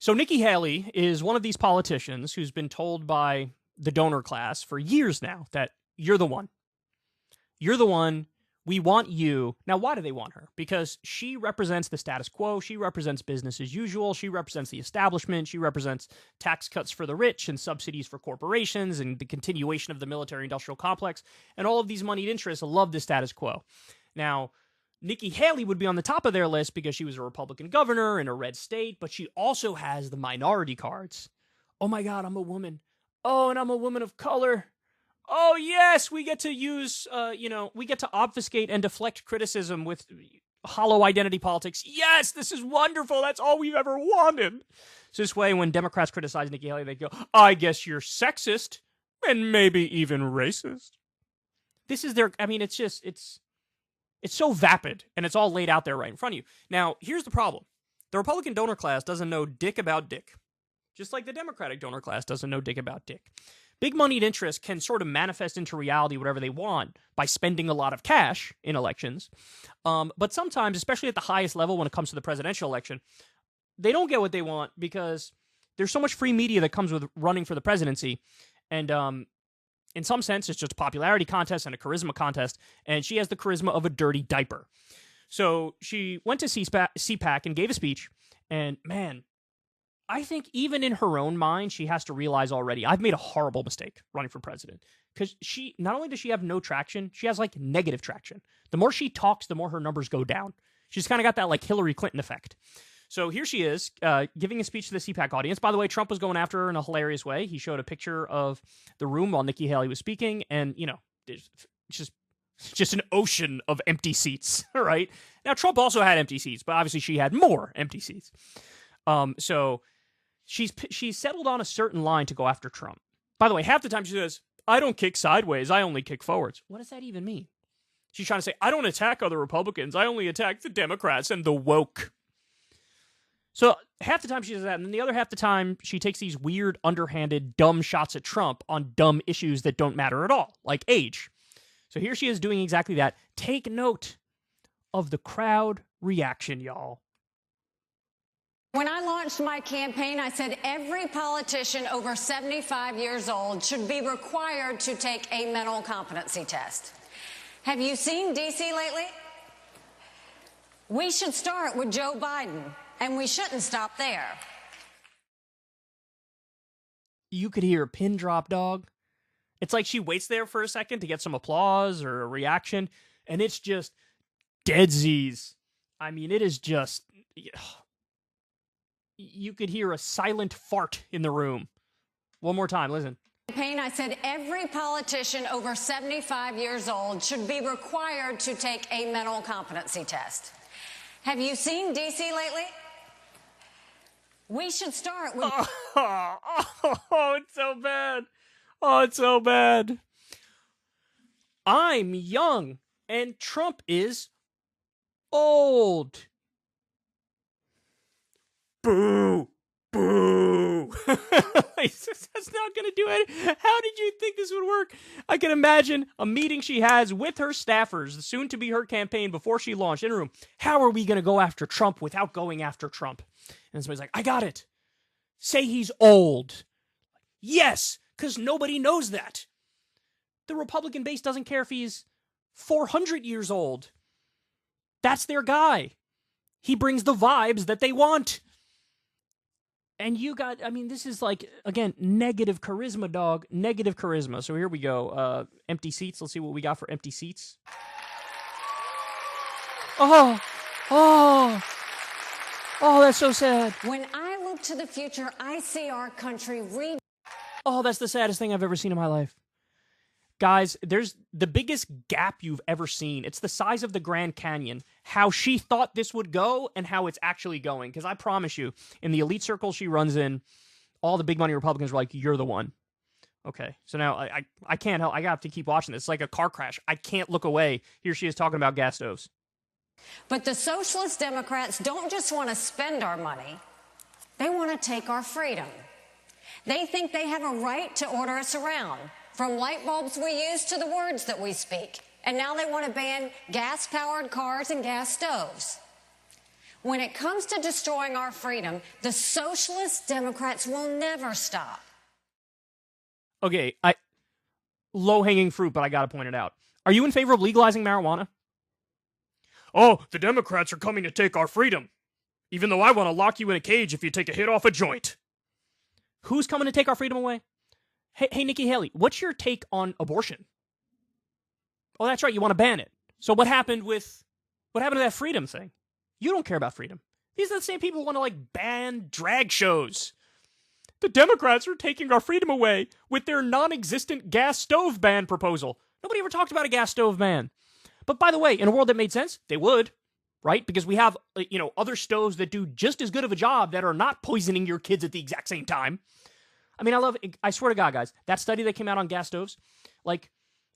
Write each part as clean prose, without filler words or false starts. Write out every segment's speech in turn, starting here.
So Nikki Haley is one of these politicians who's been told by the donor class for years now that you're the one. You're the one. We want you. Now, why do they want her? Because she represents the status quo. She represents business as usual. She represents the establishment. She represents tax cuts for the rich and subsidies for corporations and the continuation of the military-industrial complex. And all of these moneyed interests love the status quo. Now, Nikki Haley would be on the top of their list because she was a Republican governor in a red state, but she also has the minority cards. Oh my God, I'm a woman. Oh, and I'm a woman of color. Oh, yes, we get to use, we get to obfuscate and deflect criticism with hollow identity politics. Yes, this is wonderful. That's all we've ever wanted. So this way, when Democrats criticize Nikki Haley, they go, I guess you're sexist and maybe even racist. This is their, it's so vapid, and it's all laid out there right in front of you. Now, here's the problem. The Republican donor class doesn't know dick about dick, just like the Democratic donor class doesn't know dick about dick. Big moneyed interests can sort of manifest into reality whatever they want by spending a lot of cash in elections. But sometimes, especially at the highest level when it comes to the presidential election, they don't get what they want because there's so much free media that comes with running for the presidency. And in some sense, it's just a popularity contest and a charisma contest. And she has the charisma of a dirty diaper. So she went to CPAC and gave a speech. And man, I think even in her own mind, she has to realize already, I've made a horrible mistake running for president. Because she, not only does she have no traction, she has like negative traction. The more she talks, the more her numbers go down. She's kind of got that like Hillary Clinton effect. So here she is, giving a speech to the CPAC audience. By the way, Trump was going after her in a hilarious way. He showed a picture of the room while Nikki Haley was speaking, and, it's just an ocean of empty seats, right? Now, Trump also had empty seats, but obviously she had more empty seats. So she's settled on a certain line to go after Trump. By the way, half the time she says, I don't kick sideways, I only kick forwards. What does that even mean? She's trying to say, I don't attack other Republicans, I only attack the Democrats and the woke. So half the time she does that, and then the other half the time she takes these weird, underhanded, dumb shots at Trump on dumb issues that don't matter at all, like age. So here she is doing exactly that. Take note of the crowd reaction, y'all. When I launched my campaign, I said every politician over 75 years old should be required to take a mental competency test. Have you seen D.C. lately? We should start with Joe Biden, and we shouldn't stop there. You could hear a pin drop, dog. It's like she waits there for a second to get some applause or a reaction, and it's just deadsies. I mean, it is just... You could hear a silent fart in the room. One more time, listen. I said every politician over 75 years old should be required to take a mental competency test. Have you seen D.C. lately? We should start with... Oh, it's so bad. Oh, it's so bad. I'm young, and Trump is old. Boo! Boo! That's not going to do it. How did you think this would work? I can imagine a meeting she has with her staffers, soon to be her campaign, before she launched in a room. How are we going to go after Trump without going after Trump? And somebody's like, I got it. Say he's old. Yes, because nobody knows that. The Republican base doesn't care if he's 400 years old. That's their guy. He brings the vibes that they want. And you got, this is like, again, negative charisma, dog. Negative charisma. So here we go. Empty seats. Let's see what we got for empty seats. Oh, that's so sad. When I look to the future, I see our country Oh, that's the saddest thing I've ever seen in my life. Guys, there's the biggest gap you've ever seen. It's the size of the Grand Canyon. How she thought this would go and how it's actually going. Because I promise you, in the elite circle she runs in, all the big money Republicans are like, you're the one. Okay, so now I can't help. I have to keep watching this. It's like a car crash. I can't look away. Here she is talking about gas stoves. But the socialist Democrats don't just want to spend our money. They want to take our freedom. They think they have a right to order us around. From light bulbs we use to the words that we speak. And now they want to ban gas-powered cars and gas stoves. When it comes to destroying our freedom, the socialist Democrats will never stop. Okay, low-hanging fruit, but I gotta point it out. Are you in favor of legalizing marijuana? Oh, the Democrats are coming to take our freedom. Even though I want to lock you in a cage if you take a hit off a joint. Who's coming to take our freedom away? Hey, Nikki Haley, what's your take on abortion? Oh, that's right, you want to ban it. So what happened to that freedom thing? You don't care about freedom. These are the same people who want to, ban drag shows. The Democrats are taking our freedom away with their non-existent gas stove ban proposal. Nobody ever talked about a gas stove ban. But by the way, in a world that made sense, they would, right? Because we have, other stoves that do just as good of a job that are not poisoning your kids at the exact same time. I mean, I swear to God, guys, that study that came out on gas stoves,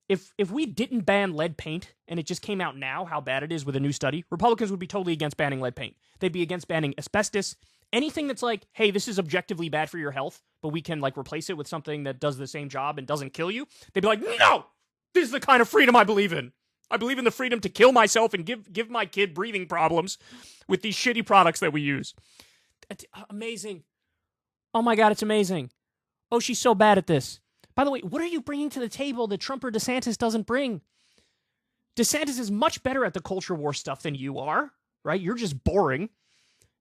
if we didn't ban lead paint and it just came out now how bad it is with a new study, Republicans would be totally against banning lead paint. They'd be against banning asbestos. Anything that's hey, this is objectively bad for your health, but we can replace it with something that does the same job and doesn't kill you. They'd be like, no, this is the kind of freedom I believe in. I believe in the freedom to kill myself and give my kid breathing problems with these shitty products that we use. Amazing. Oh my God, it's amazing. Oh, she's so bad at this. By the way, what are you bringing to the table that Trump or DeSantis doesn't bring? DeSantis is much better at the culture war stuff than you are, right? You're just boring.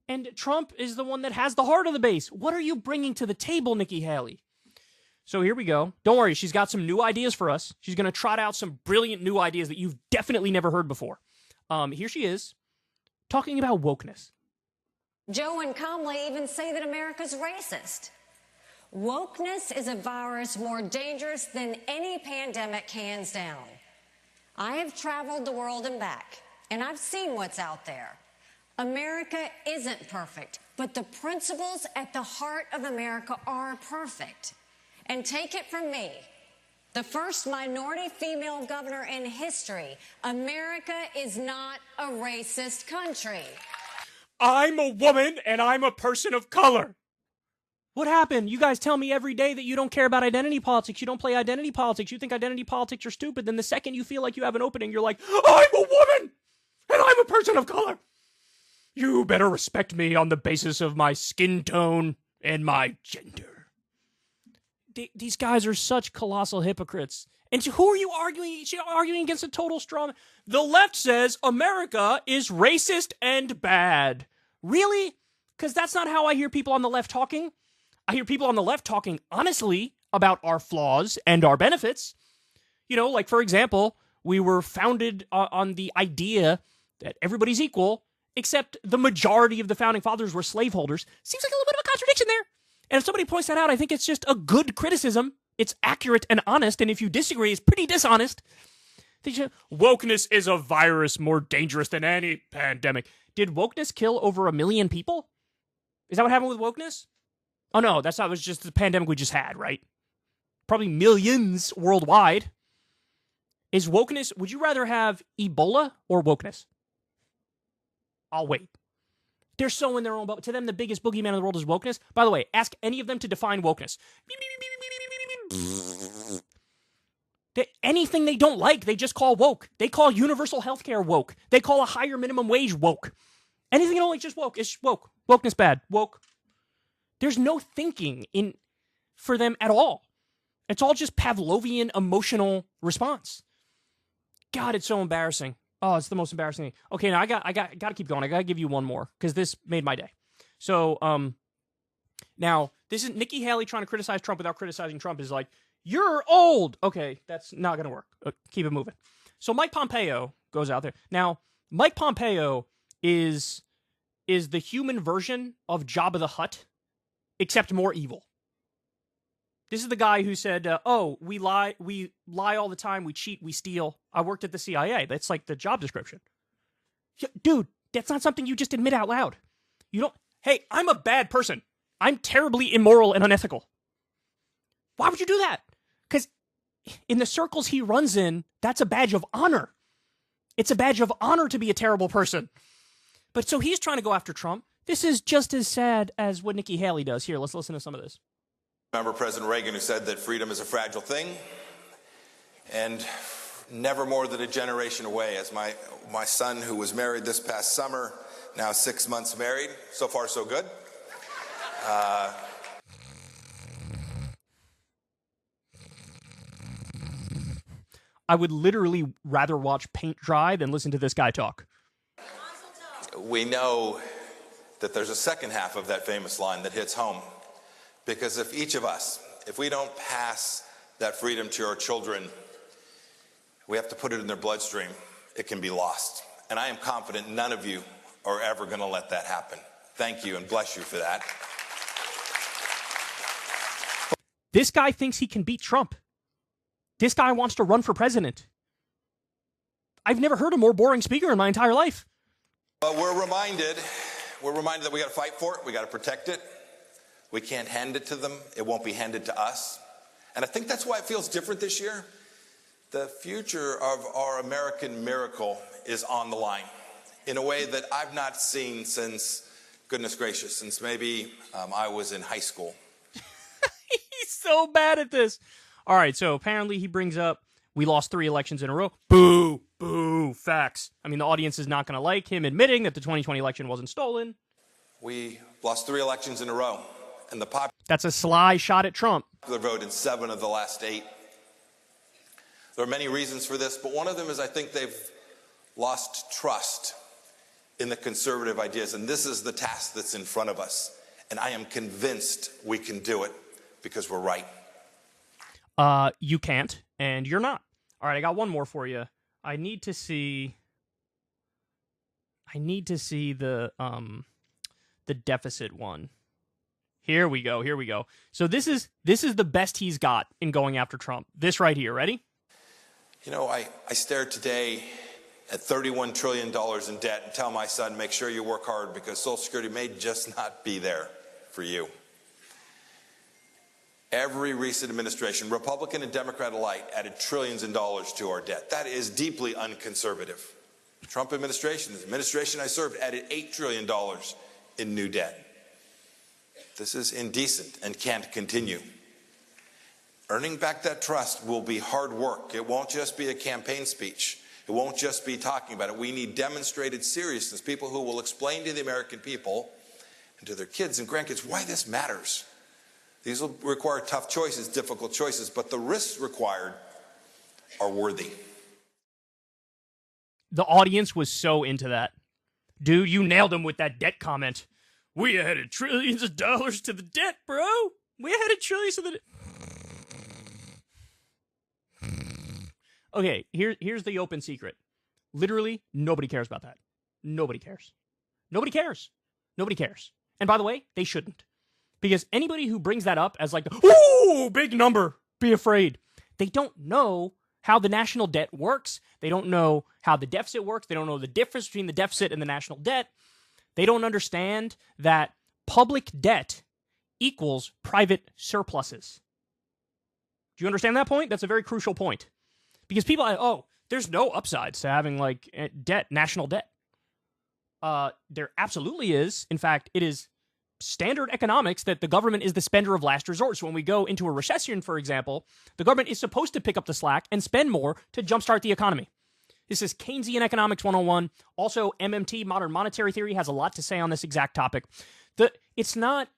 And Trump is the one that has the heart of the base. What are you bringing to the table, Nikki Haley? So here we go. Don't worry, she's got some new ideas for us. She's going to trot out some brilliant new ideas that you've definitely never heard before. Here she is, talking about wokeness. Joe and Kamala even say that America's racist. Wokeness is a virus more dangerous than any pandemic, hands down. I have traveled the world and back, and I've seen what's out there. America isn't perfect, but the principles at the heart of America are perfect. And take it from me, the first minority female governor in history, America is not a racist country. I'm a woman and I'm a person of color. What happened? You guys tell me every day that you don't care about identity politics. You don't play identity politics. You think identity politics are stupid. Then the second you feel like you have an opening, you're like, I'm a woman and I'm a person of color. You better respect me on the basis of my skin tone and my gender. These guys are such colossal hypocrites. And who are you arguing? She's arguing against a total straw man. The left says America is racist and bad. Really? Because that's not how I hear people on the left talking. I hear people on the left talking honestly about our flaws and our benefits. For example, we were founded on the idea that everybody's equal, except the majority of the founding fathers were slaveholders. Seems like a little bit of a contradiction there. And if somebody points that out, I think it's just a good criticism. It's accurate and honest, and if you disagree, it's pretty dishonest. Wokeness is a virus more dangerous than any pandemic. Did wokeness kill over 1 million people? Is that what happened with wokeness? Oh no, that's not. It was just the pandemic we just had, right? Probably millions worldwide. Is wokeness, would you rather have Ebola or wokeness? I'll wait. They're so in their own bubble. To them, the biggest boogeyman in the world is wokeness. By the way, ask any of them to define wokeness. Anything they don't like, they just call woke. They call universal health care woke. They call a higher minimum wage woke. Anything you don't like, just woke. It's woke. Wokeness bad. Woke. There's no thinking for them at all. It's all just Pavlovian emotional response. God, it's so embarrassing. Oh, it's the most embarrassing thing. Okay, now I got to keep going. I got to give you one more because this made my day. So, now this is Nikki Haley trying to criticize Trump without criticizing Trump is like, you're old. Okay, that's not going to work. Keep it moving. So Mike Pompeo goes out there. Now, Mike Pompeo is the human version of Jabba the Hutt, except more evil. This is the guy who said, we lie all the time, we cheat, we steal. I worked at the CIA. That's like the job description. Dude, that's not something you just admit out loud. Hey, I'm a bad person. I'm terribly immoral and unethical. Why would you do that? Because in the circles he runs in, that's a badge of honor. It's a badge of honor to be a terrible person. But so he's trying to go after Trump. This is just as sad as what Nikki Haley does. Here, let's listen to some of this. Remember President Reagan, who said that freedom is a fragile thing and never more than a generation away. As my son, who was married this past summer, now 6 months married. So far, so good. I would literally rather watch paint dry than listen to this guy talk. We know that there's a second half of that famous line that hits home. Because if each of us, if we don't pass that freedom to our children, we have to put it in their bloodstream, it can be lost. And I am confident none of you are ever going to let that happen. Thank you and bless you for that. This guy thinks he can beat Trump. This guy wants to run for president. I've never heard a more boring speaker in my entire life. But we're reminded that we got to fight for it. We got to protect it. We can't hand it to them. It won't be handed to us. And I think that's why it feels different this year. The future of our American miracle is on the line in a way that I've not seen since, goodness gracious, since maybe I was in high school. He's so bad at this. All right, so apparently he brings up, we lost 3 elections in a row. Boo, boo, facts. I mean, the audience is not going to like him admitting that the 2020 election wasn't stolen. We lost 3 elections in a row, and the That's a sly shot at Trump. popular vote in 7 of the last 8. There are many reasons for this, but one of them is I think they've lost trust in the conservative ideas, and this is the task that's in front of us. And I am convinced we can do it because we're right. You can't, and you're not. All right, I got one more for you. I need to see the deficit one. Here we go. So this is the best he's got in going after Trump. This right here, ready? You know, I stare today at $31 trillion in debt and tell my son, make sure you work hard because Social Security may just not be there for you. Every recent administration, Republican and Democrat alike, added trillions in dollars to our debt. That is deeply unconservative. The Trump administration, the administration I served, added $8 trillion in new debt. This is indecent and can't continue. Earning back that trust will be hard work. It won't just be a campaign speech. It won't just be talking about it. We need demonstrated seriousness, people who will explain to the American people and to their kids and grandkids why this matters. These will require tough choices, difficult choices, but the risks required are worthy. The audience was so into that. Dude, you nailed him with that debt comment. We added trillions of dollars to the debt, bro. We added trillions to the debt. Okay, here's the open secret. Literally, nobody cares about that. Nobody cares. Nobody cares. Nobody cares. And by the way, they shouldn't. Because anybody who brings that up as like, ooh, big number, be afraid. They don't know how the national debt works. They don't know how the deficit works. They don't know the difference between the deficit and the national debt. They don't understand that public debt equals private surpluses. Do you understand that point? That's a very crucial point. Because people are, oh, there's no upsides to having like debt, national debt. There absolutely is. In fact, it is standard economics that the government is the spender of last resort. So when we go into a recession, for example, the government is supposed to pick up the slack and spend more to jumpstart the economy. This is Keynesian Economics 101. Also, MMT, Modern Monetary Theory, has a lot to say on this exact topic. It's not...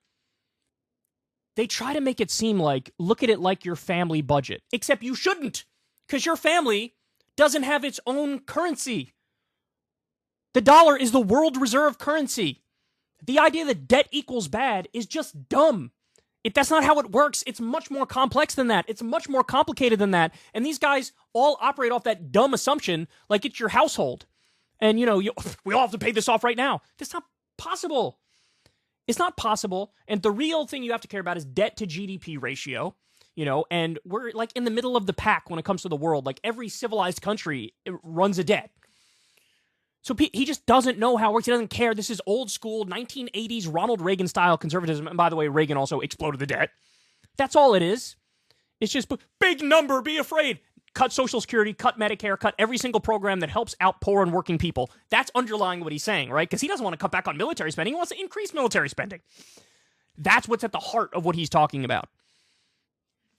They try to make it seem like, look at it like your family budget. Except you shouldn't, because your family doesn't have its own currency. The dollar is the world reserve currency. The idea that debt equals bad is just dumb. That's not how it works. It's much more complex than that. It's much more complicated than that. And these guys all operate off that dumb assumption like it's your household. And, we all have to pay this off right now. That's not possible. It's not possible. And the real thing you have to care about is debt to GDP ratio, and we're like in the middle of the pack when it comes to the world. Like every civilized country runs a debt. So he just doesn't know how it works. He doesn't care. This is old school 1980s Ronald Reagan style conservatism. And by the way, Reagan also exploded the debt. That's all it is. It's just big number, be afraid. Cut Social Security, cut Medicare, cut every single program that helps out poor and working people. That's underlying what he's saying, right? Because he doesn't want to cut back on military spending. He wants to increase military spending. That's what's at the heart of what he's talking about.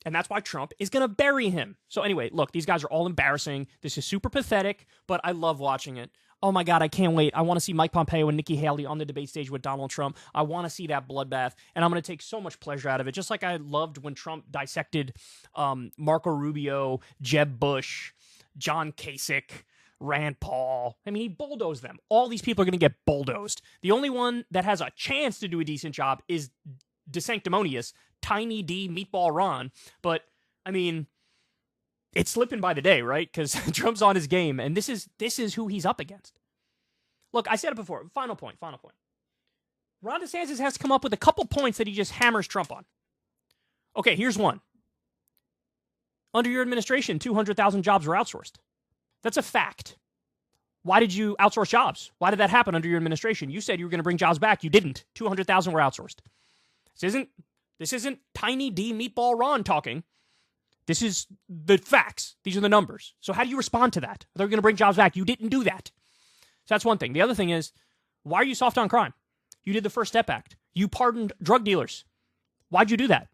And that's why Trump is going to bury him. So anyway, look, these guys are all embarrassing. This is super pathetic, but I love watching it. Oh my God, I can't wait. I want to see Mike Pompeo and Nikki Haley on the debate stage with Donald Trump. I want to see that bloodbath, and I'm going to take so much pleasure out of it. Just like I loved when Trump dissected Marco Rubio, Jeb Bush, John Kasich, Rand Paul. I mean, he bulldozed them. All these people are going to get bulldozed. The only one that has a chance to do a decent job is DeSanctimonious, Tiny D, Meatball Ron. But, I mean, it's slipping by the day, right? Because Trump's on his game, and this is who he's up against. Look, I said it before. Final point. Ron DeSantis has to come up with a couple points that he just hammers Trump on. Okay, here's one. Under your administration, 200,000 jobs were outsourced. That's a fact. Why did you outsource jobs? Why did that happen under your administration? You said you were going to bring jobs back. You didn't. 200,000 were outsourced. This isn't Tiny D Meatball Ron talking. This is the facts. These are the numbers. So how do you respond to that? They're going to bring jobs back. You didn't do that. So that's one thing. The other thing is, why are you soft on crime? You did the First Step Act. You pardoned drug dealers. Why'd you do that?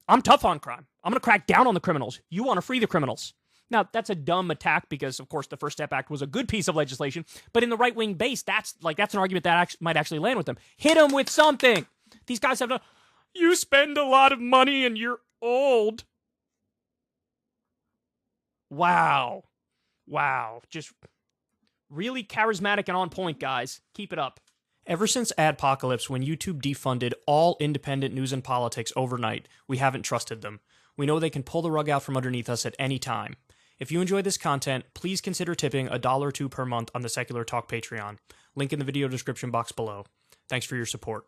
I'm tough on crime. I'm going to crack down on the criminals. You want to free the criminals. Now, that's a dumb attack because, of course, the First Step Act was a good piece of legislation. But in the right-wing base, that's an argument that might actually land with them. Hit them with something. These guys have you spend a lot of money and you're old. Wow. Just really charismatic and on point, guys. Keep it up. Ever since Adpocalypse, when YouTube defunded all independent news and politics overnight, we haven't trusted them. We know they can pull the rug out from underneath us at any time. If you enjoy this content, please consider tipping $1 or $2 per month on the Secular Talk Patreon. Link in the video description box below. Thanks for your support.